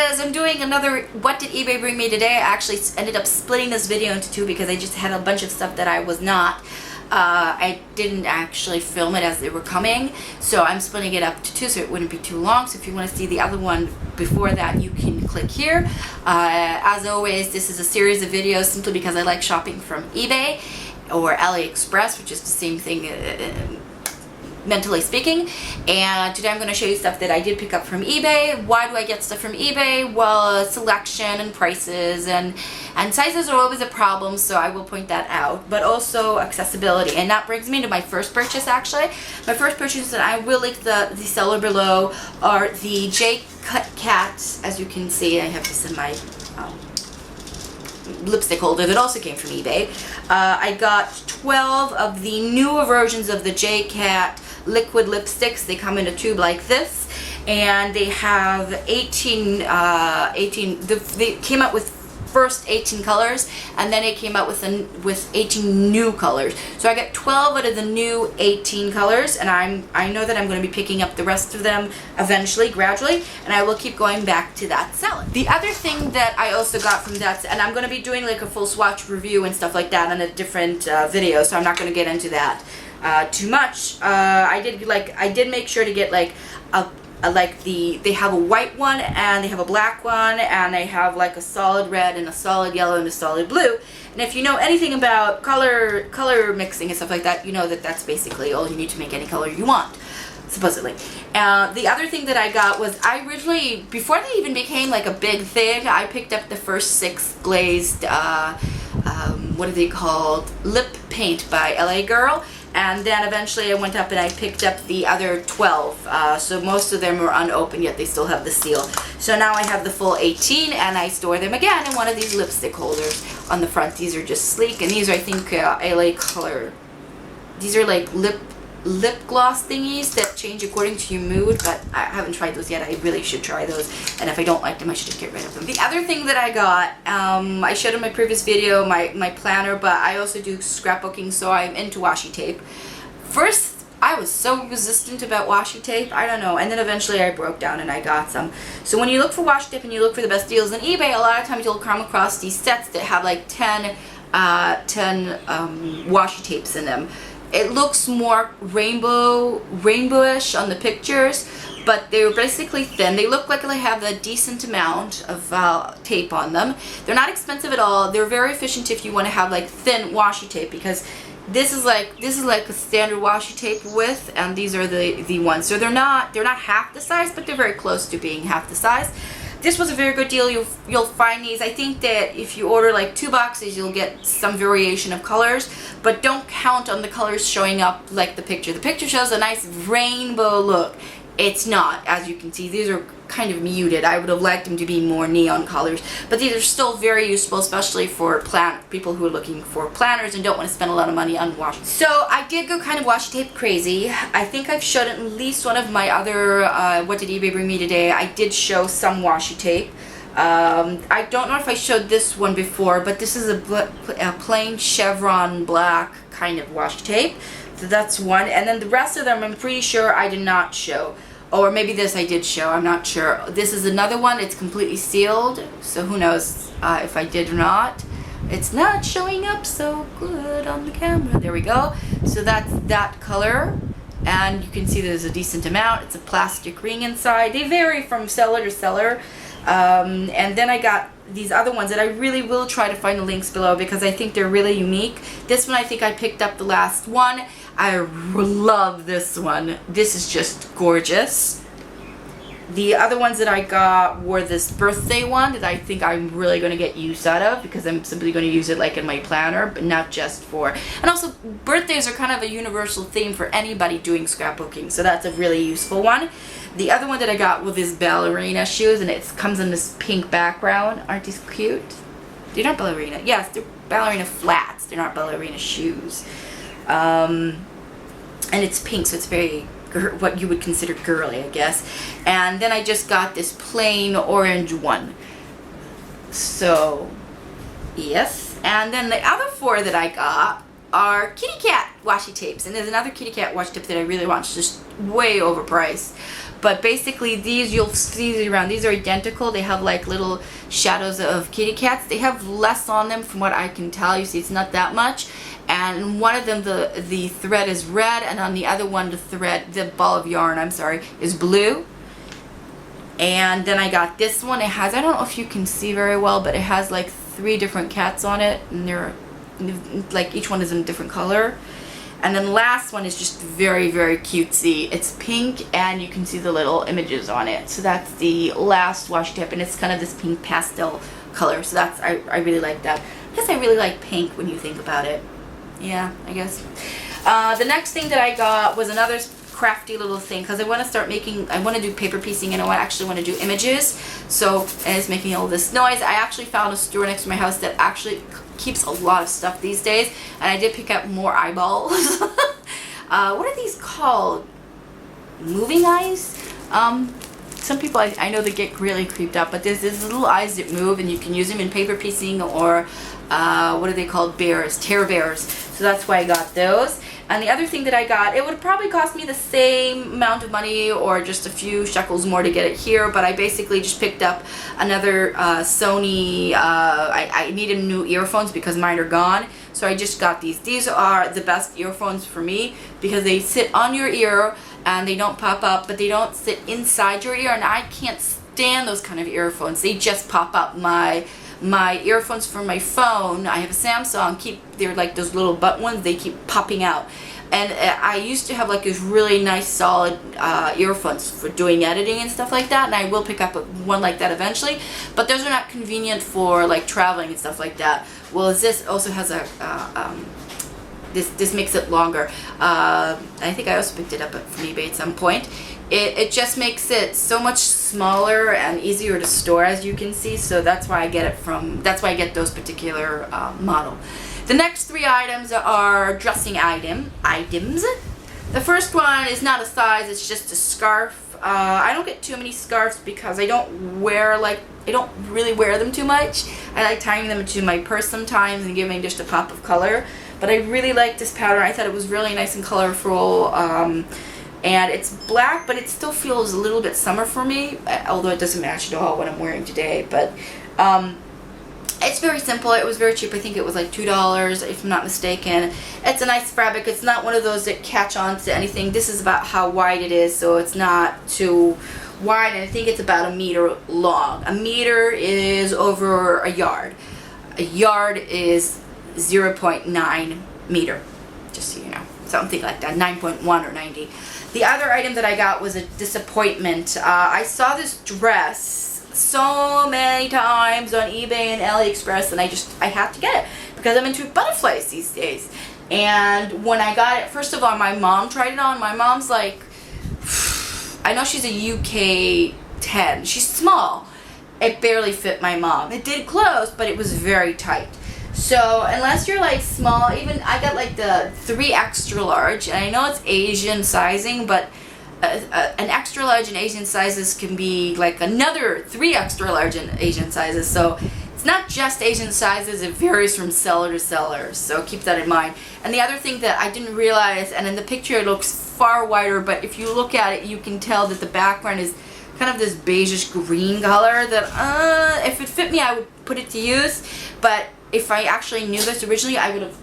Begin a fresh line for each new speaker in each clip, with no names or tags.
is I'm doing another What Did eBay Bring Me Today. I actually ended up splitting this video into two because I just had a bunch of stuff that I was not. I didn't actually film it as they were coming, so I'm splitting it up to two so it wouldn't be too long. So if you want to see the other one before that, you can click here. As always, this is a series of videos simply because I like shopping from eBay or AliExpress, which is the same thing mentally speaking. And today I'm going to show you stuff that I did pick up from eBay. Why do I get stuff from eBay? Well, selection and prices and sizes are always a problem, so I will point that out, but also accessibility. And that brings me to my first purchase. Actually, my first purchase, and I will link the seller below, are the J Cat. As you can see, I have this in my lipstick holder that also came from eBay. I got 12 of the newer versions of the J Cat liquid lipsticks. They come in a tube like this, and they have 18 they came out with first 18 colors, and then it came out with 18 new colors. So I got 12 out of the new 18 colors, and I know that I'm going to be picking up the rest of them eventually, gradually, and I will keep going back to that seller. The other thing that I also got from that, and I'm going to be doing like a full swatch review and stuff like that in a different video, so I'm not going to get into that too much. I did make sure to get like they have a white one and they have a black one, and they have like a solid red and a solid yellow and a solid blue. And if you know anything about color mixing and stuff like that, you know that that's basically all you need to make any color you want, supposedly. The other thing that I got was, I originally, before they even became like a big thing, I picked up the first 6 glazed what are they called, lip paint by LA Girl. And then eventually I went up and I picked up the other 12. So most of them are unopened, yet they still have the seal. So now I have the full 18, and I store them again in one of these lipstick holders on the front. These are just sleek, and these are, I think, LA Color. These are like lip gloss thingies that change according to your mood, but I haven't tried those yet. I really should try those, and if I don't like them, I should just get rid of them. The other thing that I got, I showed in my previous video my planner, but I also do scrapbooking, so I'm into washi tape. First, I was so resistant about washi tape, I don't know, and then eventually I broke down and I got some. So when you look for washi tape and you look for the best deals on eBay, a lot of times you'll come across these sets that have like 10 washi tapes in them. It looks more rainbowish on the pictures, but they're basically thin. They look like they have a decent amount of tape on them. They're not expensive at all. They're very efficient if you want to have like thin washi tape, because this is like a standard washi tape width, and these are the ones. So they're not half the size, but they're very close to being half the size. This was a very good deal. You'll find these. I think that if you order like 2 boxes, you'll get some variation of colors, but don't count on the colors showing up like the picture. The picture shows a nice rainbow look. It's not, as you can see. These are kind of muted. I would have liked them to be more neon colors, but these are still very useful, especially for people who are looking for planners and don't want to spend a lot of money on washi. So I did go kind of washi tape crazy. I think I've showed at least one of my other What Did eBay Bring Me Today. I did show some washi tape. I don't know if I showed this one before, but this is a plain chevron black kind of washi tape. So that's one, and then the rest of them I'm pretty sure I did not show. Or maybe this I did show, I'm not sure. This is another one, it's completely sealed, so who knows if I did or not. It's not showing up so good on the camera. There we go. So that's that color, and you can see there's a decent amount. It's a plastic ring inside. They vary from seller to seller. And then I got these other ones that I really will try to find the links below, because I think they're really unique. This one I think I picked up the last one. I love this one. This is just gorgeous. The other ones that I got were this birthday one that I think I'm really going to get use out of, because I'm simply going to use it like in my planner, but not just for... And also, birthdays are kind of a universal theme for anybody doing scrapbooking, so that's a really useful one. The other one that I got was this Ballerina Shoes, and it comes in this pink background. Aren't these cute? They're not ballerina. Yes, they're ballerina flats. They're not ballerina shoes. And it's pink, so it's very what you would consider girly, I guess. And then I just got this plain orange one. So, yes. And then the other 4 that I got are kitty cat washi tapes, and there's another kitty cat washi tape that I really want. It's just way overpriced. But basically these, you'll see these around. These are identical. They have like little shadows of kitty cats. They have less on them from what I can tell. You see, it's not that much. And one of them, the thread is red, and on the other one, the ball of yarn, I'm sorry, is blue. And then I got this one. It has, I don't know if you can see very well, but it has like 3 different cats on it, and they're like, each one is in a different color. And then the last one is just very, very cutesy. It's pink, and you can see the little images on it. So that's the last washi tape, and it's kind of this pink pastel color. So that's, I really like that. I guess I really like pink when you think about it. Yeah, I guess. The next thing that I got was another crafty little thing, because I want to start making, I want to do paper piecing, and I actually want to do images. So, and it's making all this noise. I actually found a store next to my house that actually keeps a lot of stuff these days, and I did pick up more eyeballs. What are these called? Moving eyes? Some people I know they get really creeped out, but there's these little eyes that move, and you can use them in paper piecing, or what are they called? Bears, tear bears. So that's why I got those. And the other thing that I got, it would probably cost me the same amount of money or just a few shekels more to get it here, but I basically just picked up another Sony, I needed new earphones because mine are gone, so I just got these. These are the best earphones for me because they sit on your ear and they don't pop up, but they don't sit inside your ear, and I can't stand those kind of earphones. They just pop up. My earphones for my phone, I have a Samsung, they're like those little butt ones, they keep popping out. And I used to have like these really nice solid earphones for doing editing and stuff like that, and I will pick up one like that eventually, but those are not convenient for like traveling and stuff like that. Well, this also has a, this makes it longer. I think I also picked it up from eBay at some point. It just makes it so much smaller and easier to store, as you can see. So that's why I get it from, that's why I get those particular model. The next 3 items are dressing items. The first one is not a size, it's just a scarf. I don't get too many scarves because I don't really wear them too much. I like tying them to my purse sometimes and giving just a pop of color. But I really like this pattern. I thought it was really nice and colorful. And it's black, but it still feels a little bit summer for me, although it doesn't match at all what I'm wearing today. But it's very simple. It was very cheap. I think it was like $2, if I'm not mistaken. It's a nice fabric. It's not one of those that catch on to anything. This is about how wide it is, so it's not too wide, and I think it's about 1 meter long. 1 meter is over a yard. A yard is 0.9 meter, just so you know. Something like that, 9.1 or 90. The other item that I got was a disappointment. I saw this dress so many times on eBay and AliExpress, and I had to get it because I'm into butterflies these days. And when I got it, first of all, my mom tried it on. My mom's like, I know she's a UK 10. She's small. It barely fit my mom. It did close, but it was very tight. So unless you're like small, even I got like the 3 extra large, and I know it's Asian sizing, but an extra large in Asian sizes can be like another 3 extra large in Asian sizes. So it's not just Asian sizes, it varies from seller to seller, so keep that in mind. And the other thing that I didn't realize, and in the picture it looks far wider, but if you look at it you can tell that the background is kind of this beigeish green color that if it fit me I would put it to use, but if I actually knew this originally, I would have,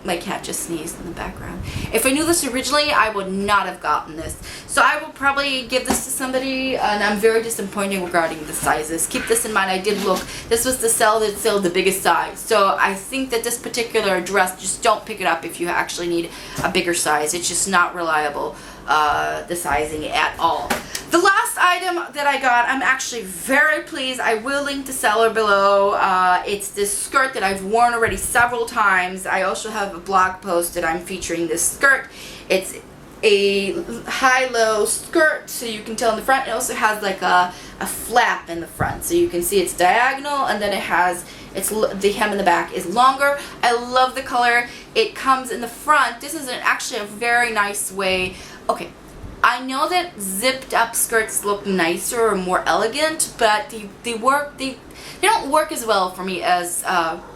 my cat just sneezed in the background. If I knew this originally, I would not have gotten this. So I will probably give this to somebody, and I'm very disappointed regarding the sizes. Keep this in mind, I did look, this was the cell that sold the biggest size. So I think that this particular dress, just don't pick it up if you actually need a bigger size. It's just not reliable, the sizing at all. The last item that I got, I'm actually very pleased. I will link the seller below. It's this skirt that I've worn already several times. I also have a blog post that I'm featuring this skirt. It's a high-low skirt, so you can tell in the front. It also has like a flap in the front, so you can see it's diagonal, and then it has, the hem in the back is longer. I love the color. It comes in the front. This is actually a very nice way. Okay. I know that zipped up skirts look nicer or more elegant, but they don't work as well for me as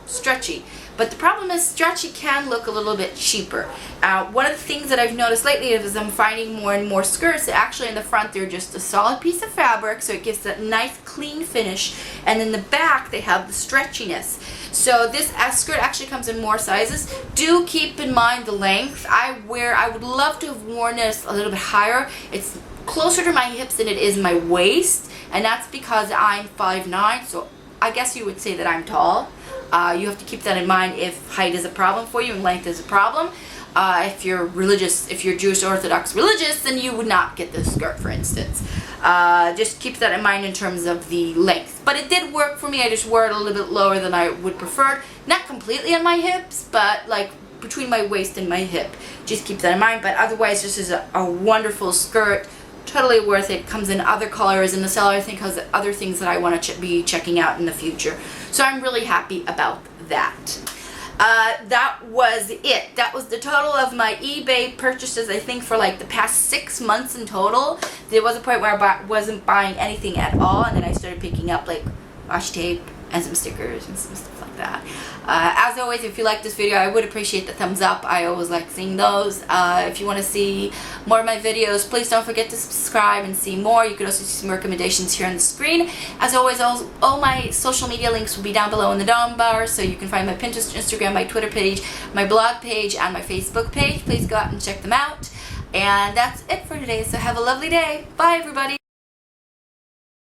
stretchy. But the problem is stretchy can look a little bit cheaper. One of the things that I've noticed lately is I'm finding more and more skirts that actually in the front they're just a solid piece of fabric, so it gives that nice clean finish, and in the back they have the stretchiness. So this skirt actually comes in more sizes. Do keep in mind the length. I would love to have worn this a little bit higher. It's closer to my hips than it is my waist, and that's because I'm 5'9", so I guess you would say that I'm tall. You have to keep that in mind if height is a problem for you and length is a problem. If you're religious, if you're Jewish Orthodox religious, then you would not get this skirt, for instance. Just keep that in mind in terms of the length. But it did work for me. I just wore it a little bit lower than I would prefer. Not completely on my hips, but like between my waist and my hip. Just keep that in mind. But otherwise, this is a wonderful skirt. Totally worth it. Comes in other colors, and the seller I think has other things that I want to be checking out in the future. So I'm really happy about that. That was it. That was the total of my eBay purchases, I think, for like the past 6 months in total. There was a point where I wasn't buying anything at all, and then I started picking up like washi tape and some stickers and some stuff like that. As always, if you like this video, I would appreciate the thumbs up. I always like seeing those. If you want to see more of my videos, please don't forget to subscribe and see more. You can also see some recommendations here on the screen. As always, all my social media links will be down below in the down bar, so you can find my Pinterest, Instagram, my Twitter page, my blog page, and my Facebook page. Please go out and check them out. And that's it for today, so have a lovely day. Bye, everybody.